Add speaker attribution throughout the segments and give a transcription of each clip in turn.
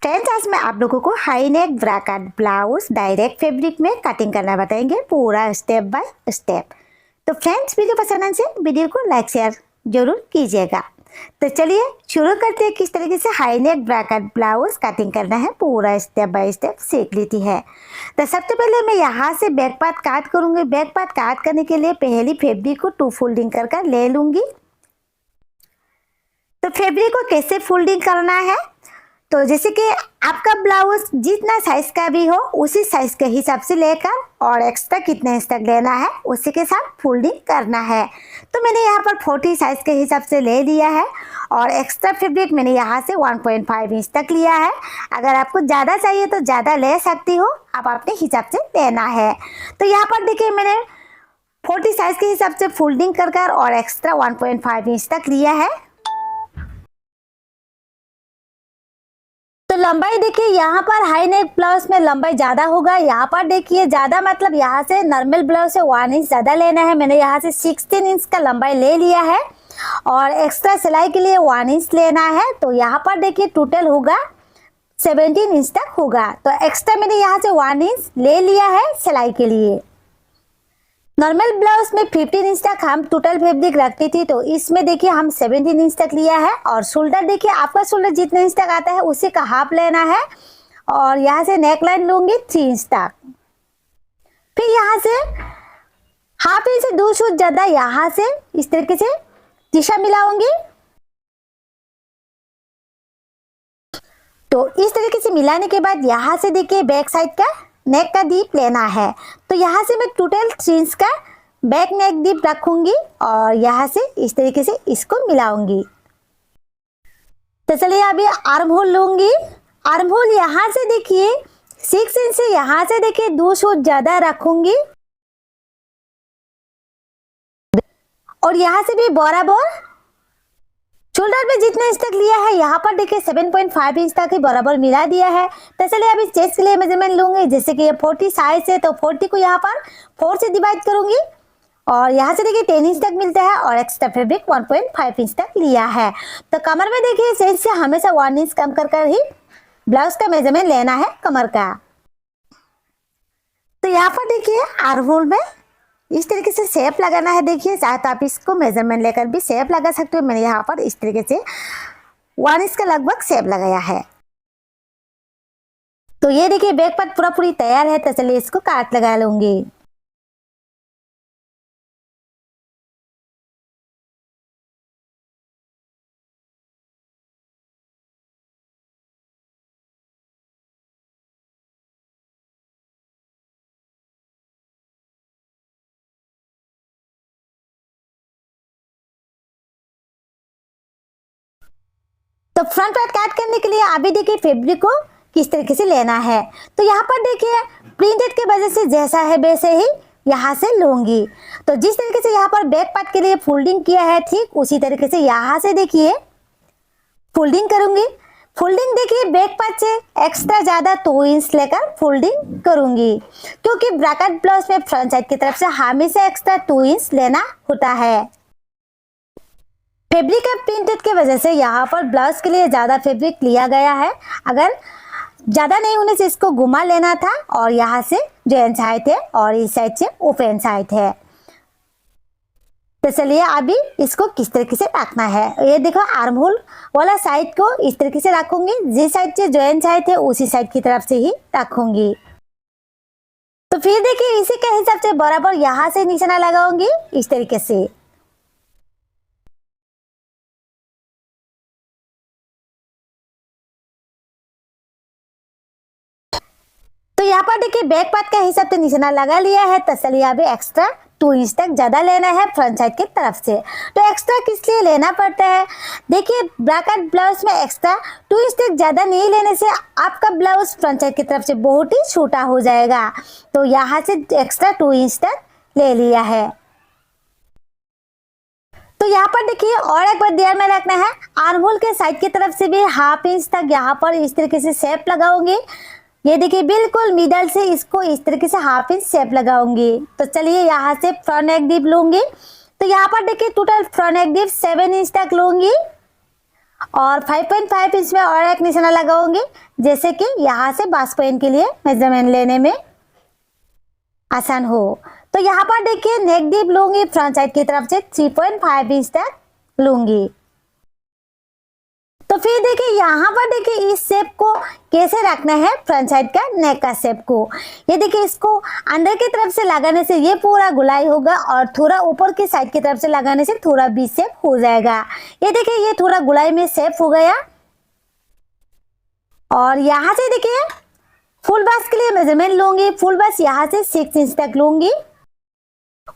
Speaker 1: Friends, आज मैं आप लोगों को हाई नेक ब्रा कट ब्लाउज डायरेक्ट फैब्रिक में कटिंग करना बताएंगे, पूरा स्टेप बाय स्टेप। तो फ्रेंड्स, वीडियो पसंद आने से वीडियो को लाइक शेयर जरूर कीजिएगा। तो चलिए शुरू करते हैं किस तरीके से हाई नेक ब्रा कट ब्लाउज कटिंग करना है, पूरा स्टेप बाय स्टेप सीख लेती है। तो सबसे पहले मैं यहाँ से बैक पार्ट काट करूँगी। बैक पार्ट काट करने के लिए पहली फैब्रिक को 2 फोल्डिंग कर ले लूँगी। तो फैब्रिक को कैसे फोल्डिंग करना है, तो जैसे कि आपका ब्लाउज जितना साइज का भी हो उसी साइज के हिसाब से लेकर और एक्स्ट्रा कितने इंच तक लेना है उसी के साथ फोल्डिंग करना है। तो मैंने यहाँ पर 40 साइज के हिसाब से ले लिया है और एक्स्ट्रा फैब्रिक मैंने यहाँ से 1.5 इंच तक लिया है। अगर आपको ज़्यादा चाहिए तो ज़्यादा ले सकती हो, आप अपने हिसाब से लेना है। तो यहाँ पर देखिए मैंने 40 साइज के हिसाब से फोल्डिंग कर और एक्स्ट्रा 1.5 इंच तक लिया है। तो लंबाई देखिए, यहाँ पर हाई नेक ब्लाउज में लंबाई ज़्यादा होगा। यहाँ पर देखिए ज़्यादा मतलब यहाँ से नॉर्मल ब्लाउज से 1 इंच ज़्यादा लेना है। मैंने यहाँ से 16 इंच का लंबाई ले लिया है और एक्स्ट्रा सिलाई के लिए 1 इंच लेना है। तो यहाँ पर देखिए टोटल होगा 17 इंच तक होगा। तो एक्स्ट्रा मैंने यहाँ से 1 इंच ले लिया है सिलाई के लिए। नॉर्मल ब्लाउज में 15 इंच तक हम टोटल फैब्रिक रखती थी, तो इसमें देखिए हम 17 इंच तक लिया है। और शोल्डर देखिए, आपका शोल्डर जितने इंच तक आता है उसी का हाफ लेना है और यहाँ से नेक लाइन लूंगी 3 इंच तक। फिर यहाँ से हाफ इंच से 2 सूट ज्यादा यहाँ से इस तरीके से दिशा मिलाऊंगी। तो इस तरीके से मिलाने के बाद यहाँ से देखिए बैक साइड का नेक का डीप लेना है। तो यहाँ से मैं टोटल 3 इंच का बैक नेक डीप रखूंगी और यहाँ से इस तरीके से इसको मिलाऊंगी। तो चलिए अभी आर्म होल लूंगी। आर्म होल यहाँ से देखिए 6 इंच से यहाँ से देखिए 2 सूट ज्यादा रखूंगी और यहाँ से भी बराबर शोल्डर पे जितने इंच तक लिया है यहाँ पर देखिए 7.5 इंच तक ही बराबर मिला दिया है। तो चलिए अभी चेस्ट के लिए मेजरमेंट लूंगी। जैसे कि ये 40 साइज है तो 40 को यहाँ पर 4 से डिवाइड करूंगी और यहाँ से देखिए 10 इंच तक मिलता है और एक्स्ट्रा फैब्रिक 1.5 इंच तक लिया है। तो कमर में देखिए चेस्ट से हमेशा 1 इंच कम कर ही ब्लाउज का मेजरमेंट लेना है कमर का। तो यहाँ पर देखिए आर्म होल में इस तरीके से शेप लगाना है। देखिए चाहे तो आप इसको मेजरमेंट लेकर भी शेप लगा सकते हो। मैंने यहाँ पर इस तरीके से 1 इंच का लगभग शेप लगाया है। तो ये देखिए बैक पार्ट पूरी तैयार है। तो चलिए इसको काट लगा लूंगी। तो फ्रंट पार्ट काट करने के लिए अभी देखिए फैब्रिक को किस तरीके से लेना है। तो यहाँ पर देखिए प्रिंटेड के वजह से जैसा है वैसे ही यहाँ से लूंगी। तो जिस तरीके से यहाँ पर बैक पार्ट के लिए फोल्डिंग किया है ठीक उसी तरीके से यहाँ से देखिए फोल्डिंग करूंगी। फोल्डिंग देखिए बैक पार्ट से एक्स्ट्रा ज्यादा 2 इंच लेकर फोल्डिंग करूंगी, क्योंकि ब्रा कट ब्लाउज में फ्रंट साइड की तरफ से हमेशा एक्स्ट्रा 2 इंच लेना होता है। फैब्रिक का प्रिंटेड के वजह से यहाँ पर ब्लाउज के लिए ज़्यादा फैब्रिक लिया गया है। अगर ज़्यादा नहीं होने से इसको घुमा लेना था और यहाँ से जो एंड साइड है और इस साइड से ओपन साइड है। तो चलिए अभी इसको किस तरीके से रखना है। ये देखो आर्म होल वाला साइड को इस तरीके से रखूंगी। जिस साइड से जो एंड साइड है उसी साइड की तरफ से ही रखूंगी। तो फिर देखिए इसी के हिसाब से बराबर यहाँ से निशाना लगाऊंगी इस तरीके से। तो यहाँ पर देखिए बैक पार्ट का हिसाब से निशाना लगा लिया है। तो चलिए अभी एक्स्ट्रा 2 इंच तक ज्यादा लेना है फ्रंट साइड की तरफ से। तो एक्स्ट्रा किस लिए लेना पड़ता है, देखिए ब्रा कट ब्लाउज में एक्स्ट्रा 2 इंच तक ज्यादा नहीं लेने से आपका ब्लाउज फ्रंट साइड की तरफ से बहुत ही छोटा हो जाएगा। तो यहाँ से एक्स्ट्रा 2 इंच तक ले लिया है। तो यहाँ पर देखिए और एक बार ध्यान में रखना है, आर्म होल के साइड की तरफ से भी हाफ इंच तक यहाँ पर इस तरीके से शेप लगाऊंगी। ये देखिए बिल्कुल मिडल से इसको इस तरीके से हाफ इंच शेप लगाऊंगी। तो चलिए यहाँ से फ्रंट नेक डीप लूंगी। तो यहाँ पर देखिए टोटल फ्रंट नेक डीप 7 इंच तक लूंगी और 5.5 इंच में और एक निशाना लगाऊंगी, जैसे कि यहाँ से बास पॉइंट के लिए मेजरमेंट लेने में आसान हो। तो यहाँ पर देखिए नेक डीप लूंगी, फ्रंट साइड की तरफ से 3.5 इंच तक लूंगी। तो फिर देखिए यहाँ पर देखिए इस शेप को कैसे रखना है, फ्रंट साइड का नेक का शेप को। ये देखिए इसको अंदर की तरफ से लगाने से ये पूरा गुलाई होगा और थोड़ा ऊपर की साइड की तरफ से लगाने से थोड़ा बी शेप हो जाएगा। ये देखिए ये थोड़ा गुलाई में शेप हो गया। और यहाँ से देखिए फुल बास के लिए मेजरमेंट लूंगी, फुल बास यहाँ से 6 इंच तक लूंगी।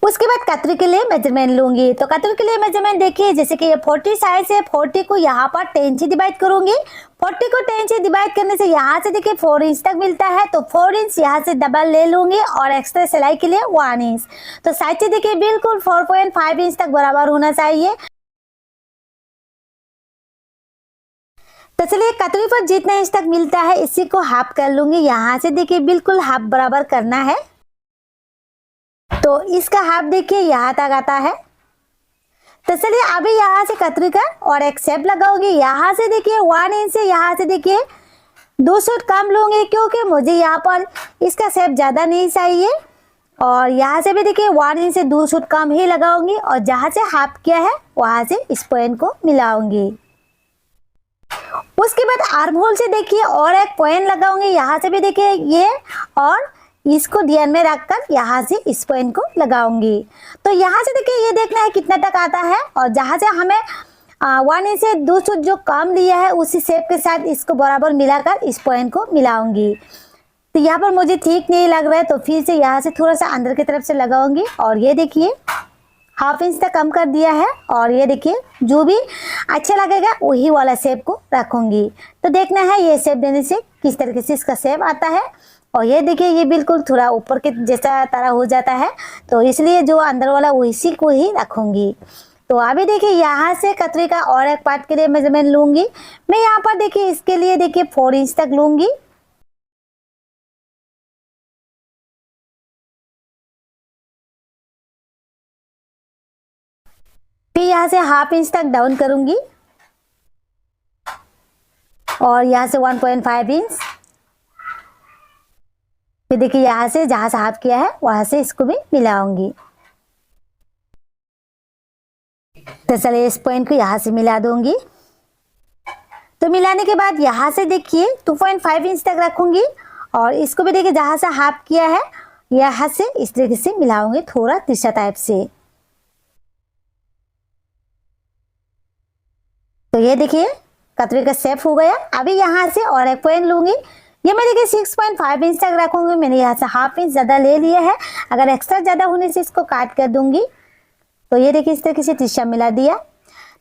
Speaker 1: उसके बाद कतरी के लिए मेजरमेंट लूंगी। तो कतरी के लिए मेजरमेंट देखिए, जैसे कि ये 40 साइज है, 40 को यहाँ पर 10 से डिवाइड करूंगी। 40 को 10 से डिवाइड करने से यहाँ से देखिए 4 इंच तक मिलता है, तो 4 इंच यहाँ से डबल ले लूंगी और एक्स्ट्रा सिलाई के लिए 1 इंच। तो साइड से देखिए बिल्कुल 4.5 इंच तक बराबर होना चाहिए। तो चलिए कतरी पर जितना इंच तक मिलता है इसी को हाफ कर लूंगी। यहाँ से देखिए बिल्कुल हाफ बराबर करना है। तो इसका हाफ देखिए यहाँ तक आता है। तो चलिए अभी यहाँ से कतरी का और एक शेप लगाऊंगी। यहाँ से देखिए 1 इंच से यहाँ से देखिए 2 सूट कम लूंगी, क्योंकि मुझे यहाँ पर इसका शेप ज्यादा नहीं चाहिए। और यहाँ से भी देखिए 1 इंच से 2 सूट कम ही लगाऊंगी और जहाँ से हाफ किया है वहां से इस पॉइंट को मिलाऊंगी। उसके बाद आर्म होल से देखिए और एक पॉइंट लगाऊंगी। यहाँ से भी देखिए ये और इसको ध्यान में रखकर यहाँ से इस पॉइंट को लगाऊंगी। तो यहाँ से देखिए ये देखना है कितना तक आता है और जहाँ से हमें 1 इंच से 2 सूट जो कम लिया है उसी शेप के साथ इसको बराबर मिलाकर इस पॉइंट को मिलाऊंगी। तो यहाँ पर मुझे ठीक नहीं लग रहा है, तो फिर से यहाँ से थोड़ा सा अंदर की तरफ से लगाऊंगी और ये देखिए हाफ इंच तक कम कर दिया है। और ये देखिए जो भी अच्छा लगेगा वही वाला शेप को रखूंगी। तो देखना है ये शेप देने से किस तरीके से इसका शेप आता है। और ये देखिए ये बिल्कुल थोड़ा ऊपर के जैसा तरह हो जाता है, तो इसलिए जो अंदर वाला उसी को ही रखूंगी। तो अभी देखिए यहाँ से कतरी का और एक पार्ट के लिए मेजरमेंट लूंगी। मैं यहाँ पर देखिए इसके लिए देखिए 4 इंच तक लूंगी। फिर यहाँ से हाफ इंच तक डाउन करूंगी और यहाँ से 1.5 इंच। फिर देखिए यहाँ से जहां से हाफ किया है वहां से इसको भी मिलाऊंगी। तो चलिए इस पॉइंट को यहाँ से मिला दूंगी। तो मिलाने के बाद यहाँ से देखिए 2.5 इंच तक रखूंगी और इसको भी देखिए जहां से हाफ किया है यहाँ से इस तरीके से मिलाऊंगी, थोड़ा तिरछा टाइप से। तो ये देखिए कतरी का शेप हो गया। अभी यहाँ से और एक पॉइंट लूंगी। ये मैं देखिए 6.5 इंच तक रखूंगी। मैंने यहाँ से हाफ इंच ज्यादा ले लिया है, अगर एक्स्ट्रा ज्यादा होने से इसको काट कर दूंगी। तो ये देखिए इस तरीके से तिरछा मिला दिया।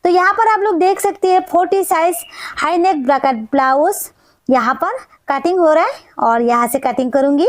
Speaker 1: तो यहाँ पर आप लोग देख सकते हैं 40 size high neck bracket blouse यहाँ पर कटिंग हो रहा है और यहाँ से कटिंग करूंगी।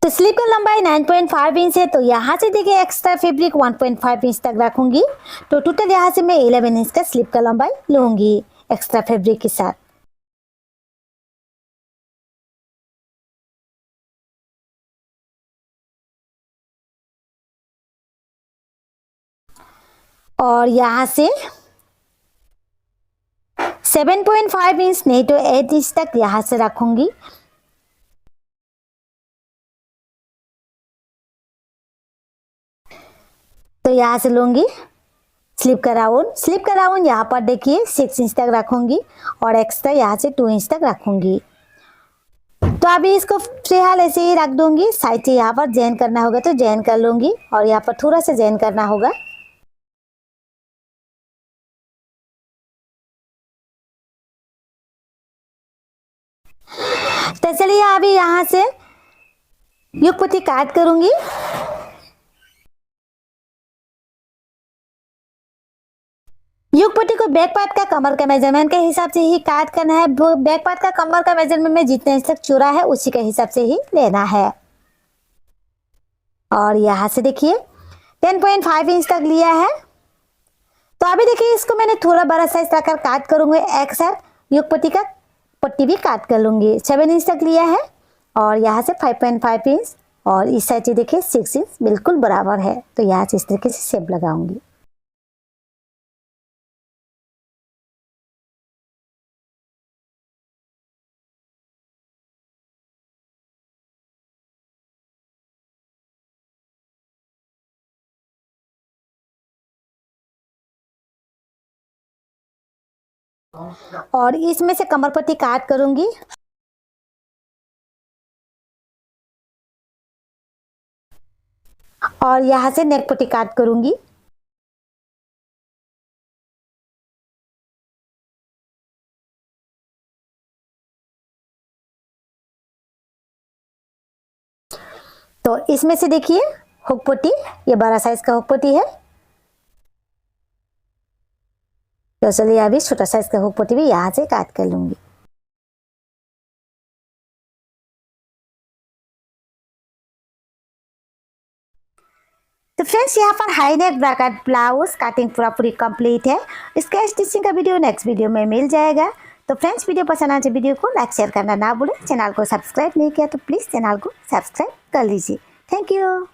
Speaker 1: तो स्लीव की लंबाई 9.5 इंच है, तो यहाँ से देखिए एक्स्ट्रा फैब्रिक 1.5 इंच तक रखूंगी। तो टोटल यहाँ से मैं 11 इंच का स्लीव का लंबाई लूंगी एक्स्ट्रा फैब्रिक के साथ। और यहाँ से 7.5 इंच नहीं तो 8 इंच तक यहाँ से रखूंगी। तो यहाँ से लूंगी स्लीव का राउंड यहाँ पर देखिए 6 इंच तक रखूंगी और एक्स्ट्रा यहाँ से 2 इंच तक रखूंगी। तो अभी इसको फिलहाल ऐसे ही रख दूंगी। साइड से यहाँ पर जॉइन करना होगा तो जॉइन कर लूंगी और यहाँ पर थोड़ा सा जॉइन करना होगा। तो चलिए अभी यहाँ से युग पट्टी काट करूंगी। युग पट्टी को बैक पार्ट का कमर का मेजरमेंट के हिसाब से ही काट करना है। बैक पार्ट का कमर का मेजरमेंट में जितने इंच तक चौड़ा है उसी के हिसाब से ही लेना है। और यहाँ से देखिए 10.5 इंच तक लिया है। तो अभी देखिए इसको मैंने थोड़ा बड़ा साइज रखकर काट करूंगी। एक साथ युग पट्टी का पट्टी भी काट कर लूंगी। 7 इंच तक लिया है और यहाँ से 5.5 इंच और इस साइड से देखिए 6 इंच बिल्कुल बराबर है। तो यहाँ से इस तरीके से शेप लगाऊंगी। और इसमें से कमर पट्टी काट करूंगी। और यहाँ से नेक पट्टी काट करूंगी। तो इसमें से देखिए हुक पट्टी, ये बड़ा साइज का हुक पट्टी है। तो चलिए अभी छोटा साइज का हुक पट्टी भी यहाँ से काट कर लूंगी। तो फ्रेंड्स यहाँ पर high neck bracket blouse cutting पूरी कंप्लीट है। इसका स्टिचिंग का वीडियो नेक्स्ट वीडियो में मिल जाएगा। तो फ्रेंड्स वीडियो पसंद आए तो वीडियो को लाइक शेयर करना ना भूलें। चैनल को सब्सक्राइब नहीं किया तो प्लीज़ चैनल को सब्सक्राइब कर लीजिए। Thank you.